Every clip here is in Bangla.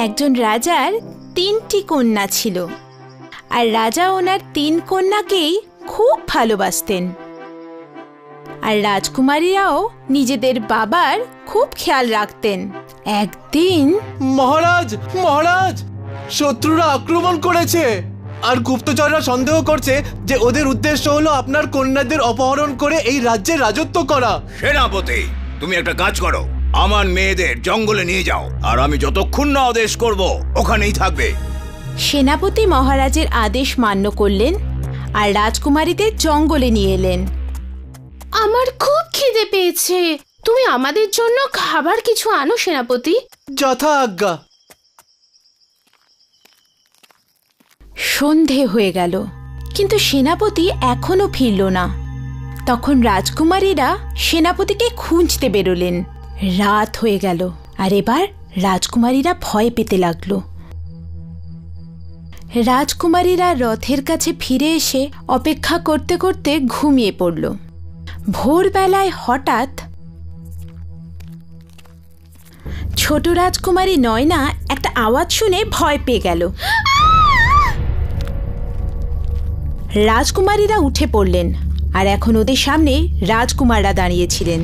একজন রাজার 3টি কন্যা ছিল, আর রাজা ওনার 3 কন্যাকেই খুব ভালোবাসতেন। আর রাজকুমারীরাও নিজেদের বাবার খুব খেয়াল রাখতেন। একদিন মহারাজ, মহারাজ, শত্রুরা আক্রমণ করেছে আর গুপ্তচররা সন্দেহ করছে যে ওদের উদ্দেশ্য হলো আপনার কন্যাদের অপহরণ করে এই রাজ্যে রাজত্ব করা। সেনাপতি, তুমি একটা কাজ করো, আমার মেয়েদের জঙ্গলে নিয়ে যাও, আর আমি যতক্ষণ না আদেশ করব ওখানেই থাকবে। সেনাপতি মহারাজের আদেশ মান্য করলেন আর রাজকুমারীদের জঙ্গলে নিয়ে এলেন। আমার খুব খিদে পেয়েছে, তুমি আমাদের জন্য খাবার কিছু আনো সেনাপতি। যথা আজ্ঞা। সন্ধে হয়ে গেল, কিন্তু সেনাপতি এখনো ফিরল না। তখন রাজকুমারীরা সেনাপতিকে খুঁজতে বেরোলেন। রাত হয়ে গেল, আর এবার রাজকুমারীরা ভয় পেতে লাগলো। রাজকুমারীরা রথের কাছে ফিরে এসে অপেক্ষা করতে করতে ঘুমিয়ে পড়ল। ভোরবেলায় হঠাৎ ছোট রাজকুমারী নয়না একটা আওয়াজ শুনে ভয় পেয়ে গেল। রাজকুমারীরা উঠে পড়লেন, আর এখন ওদের সামনে রাজকুমাররা দাঁড়িয়েছিলেন,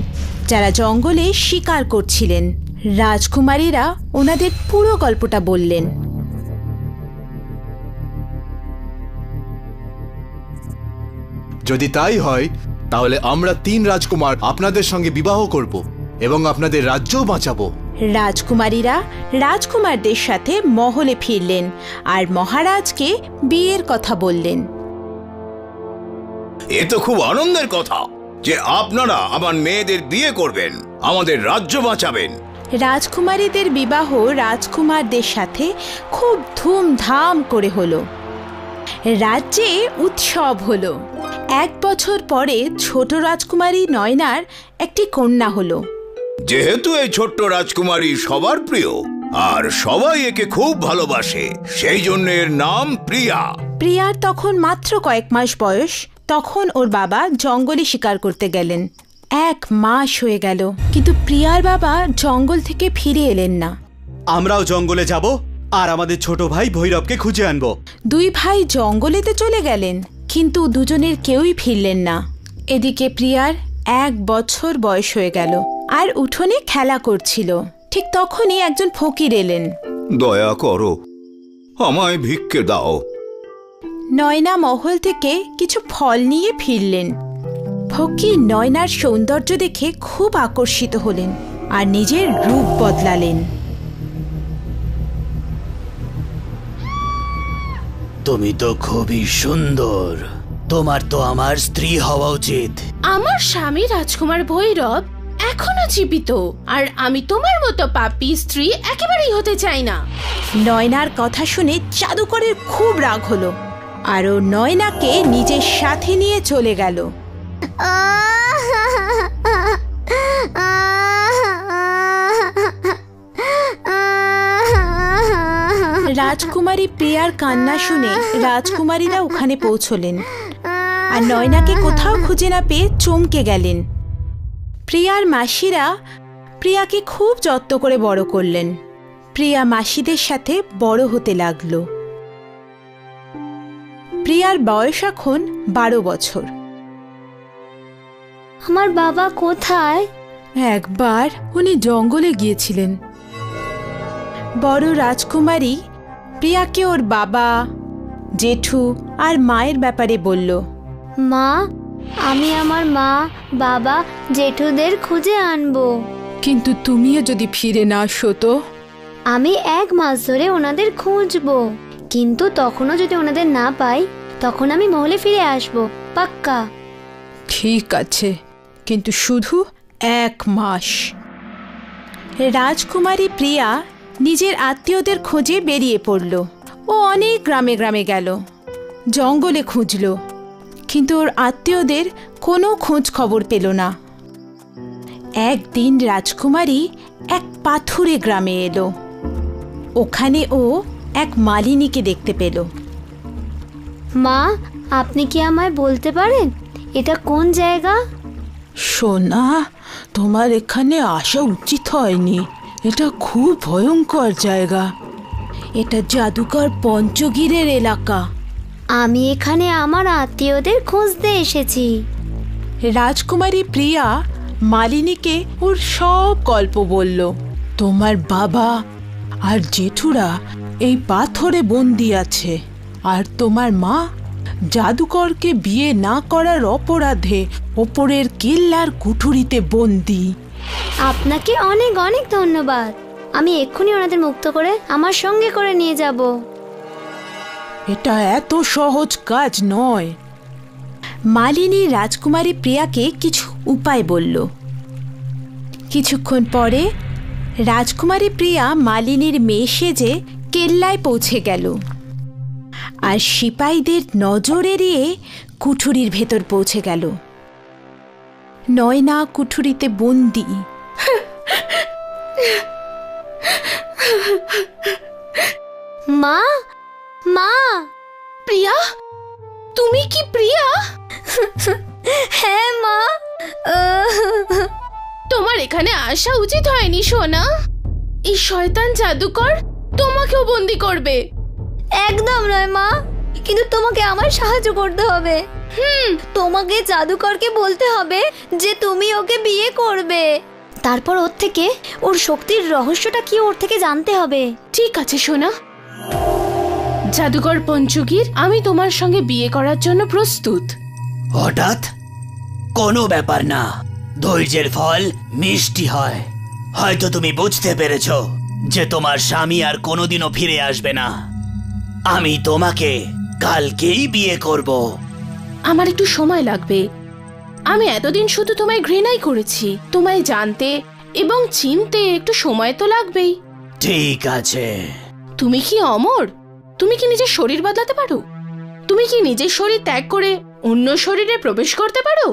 যারা জঙ্গলে শিকার করছিলেন। রাজকুমারীরা ওনাদের পুরো গল্পটা বললেন। যদি তাই হয় তাহলে আমরা 3 রাজকুমার আপনাদের সঙ্গে বিবাহ করব এবং আপনাদের রাজ্যও বাঁচাবো। রাজকুমারীরা রাজকুমারদের সাথে মহলে ফিরলেন আর মহারাজকে বিয়ের কথা বললেন। এ তো খুব আনন্দের কথা যে আপনারা আমার মেয়েদের বিয়ে করবেন, আমাদের রাজ্য বাঁচাবেন। রাজকুমারীদের বিবাহ রাজকুমারদের সাথে খুব ধুমধাম করে হলো। রাজ্যে উৎসব হলো। 1 বছর পরে ছোট রাজকুমারী নয়নার একটি কন্যা হলো। যেহেতু এই ছোট্ট রাজকুমারী সবার প্রিয় আর সবাই একে খুব ভালোবাসে, সেই জন্য এর নাম প্রিয়া। প্রিয়ার তখন মাত্র কয়েক মাস বয়স। তখন ওর বাবা জঙ্গলে শিকার করতে গেলেন। 1 মাস হয়ে গেল, কিন্তু প্রিয়ার বাবা জঙ্গল থেকে ফিরে এলেন না। আমরাও জঙ্গলে যাব আর আমাদের ছোট ভাই ভৈরবকে খুঁজে আনবো। 2 ভাই জঙ্গলেতে চলে গেলেন, কিন্তু দুজনের কেউই ফিরলেন না। এদিকে প্রিয়ার 1 বছর বয়স হয়ে গেল আর উঠোনে খেলা করছিল। ঠিক তখনই একজন ফকির এলেন। দয়া করো, আমায় ভিক্ষে দাও। নয়না মহল থেকে কিছু ফল নিয়ে ফিরলেন। ফকির নয়নার সৌন্দর্য দেখে খুব আকর্ষিত হলেন আর নিজের রূপ বদলালেন। তুমি তো খুবই সুন্দর, তোমার তো আমার স্ত্রী হওয়া উচিত। আমার স্বামী রাজকুমার ভৈরব এখনো জীবিত, আর আমি তোমার মতো পাপী স্ত্রী একেবারেই হতে চাই না। নয়নার কথা শুনে জাদুকরের খুব রাগ হলো, আর ও নয়নাকে নিজের সাথে নিয়ে চলে গেল। রাজকুমারী প্রিয়ার কান্না শুনে রাজকুমারীরা ওখানে পৌঁছলেন, আর নয়নাকে কোথাও খুঁজে না পেয়ে চমকে গেলেন। প্রিয়ার মাসিরা প্রিয়াকে খুব যত্ন করে বড় করলেন। প্রিয়া মাসিদের সাথে বড় হতে লাগলো। প্রিয়ার বয়স এখন 12 বছর। আমার বাবা কোথায়? একবার উনি জঙ্গলে গিয়েছিলেন। বড় রাজকুমারী প্রিয়াকে ওর বাবা, জেঠু আর মায়ের ব্যাপারে বলল। মা, আমি আমার মা, বাবা, জেঠুদের খুঁজে আনবো। কিন্তু তুমিও যদি ফিরে না আসো তো? আমি 1 মাস ধরে ওনাদের খুঁজবো, কিন্তু তখনও যদি ওনাদের না পাই তখন আমি মহলে ফিরে আসবো, পাক্কা। ঠিক আছে, কিন্তু শুধু 1 মাস। রাজকুমারী প্রিয়া নিজের আত্মীয়দের খোঁজে বেরিয়ে পড়ল। ও অনেক গ্রামে গ্রামে গেল, জঙ্গলে খুঁজল, কিন্তু ওর আত্মীয়দের কোনো খোঁজ খবর পেল না। একদিন রাজকুমারী এক পাথুরে গ্রামে এলো। ওখানে ও এক মালিনীকে দেখতে পেল। মা, আপনি কি আমায় বলতে পারেন এটা কোন জায়গা? সোনা, তোমার এখানে আসা উচিত হয়নি। এটা খুব ভয়ঙ্কর জায়গা। এটা জাদুকর পঞ্চগীরের এলাকা। আমি এখানে আমার আত্মীয়দের খুঁজতে এসেছি। রাজকুমারী প্রিয়া মালিনীকে ওর সব গল্প বলল। তোমার বাবা আর জেঠুরা এই পাথরে বন্দি আছে, আর তোমার মা জাদুকরকে বিয়ে না করার অপরাধে ওপরের কেল্লার কুঠুরিতে বন্দি। আপনাকে অনেক অনেক ধন্যবাদ। আমি এক্ষুনি ওনাদের মুক্ত করে আমার সঙ্গে করে নিয়ে যাব। এটা এত সহজ কাজ নয়। মালিনী রাজকুমারী প্রিয়াকে কিছু উপায় বলল। কিছুক্ষণ পরে রাজকুমারী প্রিয়া মালিনীর মেয়ে সেজে কেল্লায় পৌঁছে গেল, আর সিপাহীদের নজর এড়িয়ে কুঠুরির ভেতর পৌঁছে গেল। নয়না কুঠুরিতে বন্দি। মা, মা। প্রিয়া, তুমি কি প্রিয়া? হ্যাঁ মা। তোমার এখানে আসা উচিত হয়নি সোনা। এই শয়তান জাদুকর তোমাকেও বন্দি করবে। একদম নয় মা, কিন্তু তোমাকে আমার সাহায্য করতে হবে। তোমাকে জাদুকরকে বলতে হবে যে তুমি ওকে বিয়ে করবে। তারপর ওর থেকে ওর শক্তির রহস্যটা কি ওর থেকে জানতে হবে। ঠিক আছে সোনা। জাদুকর পঞ্চগীর, আমি তোমার সঙ্গে বিয়ে করার জন্য প্রস্তুত। হঠাৎ? কোনো ব্যাপার না, ধৈর্যের ফল মিষ্টি হয়। হয়তো তুমি বুঝতে পেরেছ যে তোমার স্বামী আর কোনোদিনও ফিরে আসবে না। আমি তোমাকে কালকেই বিয়ে করব। আমার একটু সময় লাগবে। আমি এতদিন শুধু তোমায় ঘৃণাই করেছি। তোমায় জানতে এবং চিনতে একটু সময় তো লাগবেই। ঠিক আছে। তুমি কি অমর? তুমি কি নিজের শরীর বদলাতে পারো? তুমি কি নিজের শরীর ত্যাগ করে অন্য শরীরে প্রবেশ করতে পারো?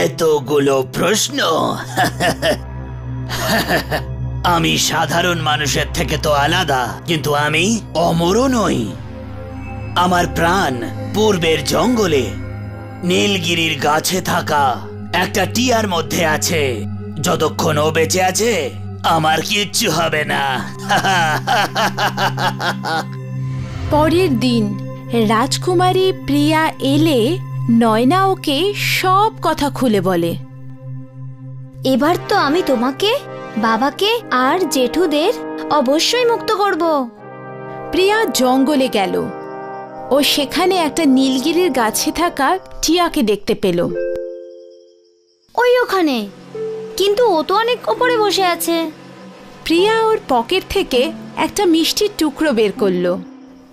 এতগুলো প্রশ্ন। আমি সাধারণ মানুষের থেকে তো আলাদা, কিন্তু আমি অমরও নই। আমার প্রাণ পূর্বের জঙ্গলে নীলগিরির গাছে থাকা একটা টিয়ার মধ্যে আছে। যতক্ষণ ও বেঁচে আছে আমার কিচ্ছু হবে না। পরের দিন রাজকুমারী প্রিয়া এলে নয়না ওকে সব কথা খুলে বলে। এবার তো আমি তোমাকে, বাবাকে আর জেঠুদের অবশ্যই মুক্ত করব। প্রিয়া জঙ্গলে গেল। ও সেখানে একটা নীলগিরির গাছে থাকা টিয়াকে দেখতে পেল। ওই ওখানে, কিন্তু ও তো অনেক ওপরে বসে আছে। প্রিয়া ওর পকেট থেকে একটা মিষ্টির টুকরো বের করলো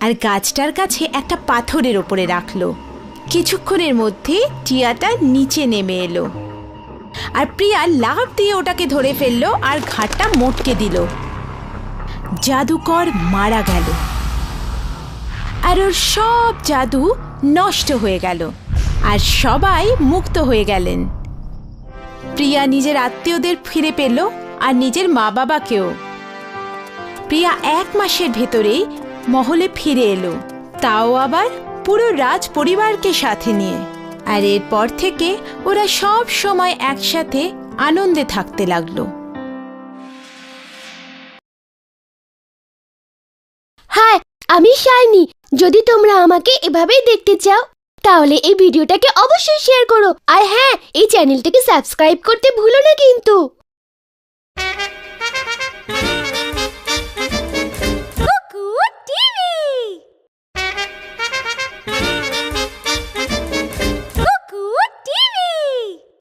আর গাছটার কাছে একটা পাথরের ওপরে রাখলো। কিছুক্ষণের মধ্যে টিয়াটা নিচে নেমে এলো, আর প্রিয়া লাফ দিয়ে ওটাকে ধরে ফেললো আর ঘাটটা মটকে দিল। জাদুকর মারা গেল, আর ওর সব জাদু নষ্ট হয়ে গেল, আর সবাই মুক্ত হয়ে গেলেন। প্রিয়া নিজের আত্মীয়দের ফিরে পেল, আর নিজের মা বাবাকেও। প্রিয়া 1 মাসের ভেতরেই মহলে ফিরে এলো, তাও আবার পুরো রাজ পরিবারকে সাথে নিয়ে। আর এরপর থেকে ওরা সব সময় একসাথে আনন্দে থাকতে লাগলো। হাই, আমি শাইনি। যদি তোমরা আমাকে এভাবেই দেখতে চাও তাহলে এই ভিডিওটাকে অবশ্যই শেয়ার করো, আর হ্যাঁ, এই চ্যানেলটাকে সাবস্ক্রাইব করতে ভুলো না কিন্তু।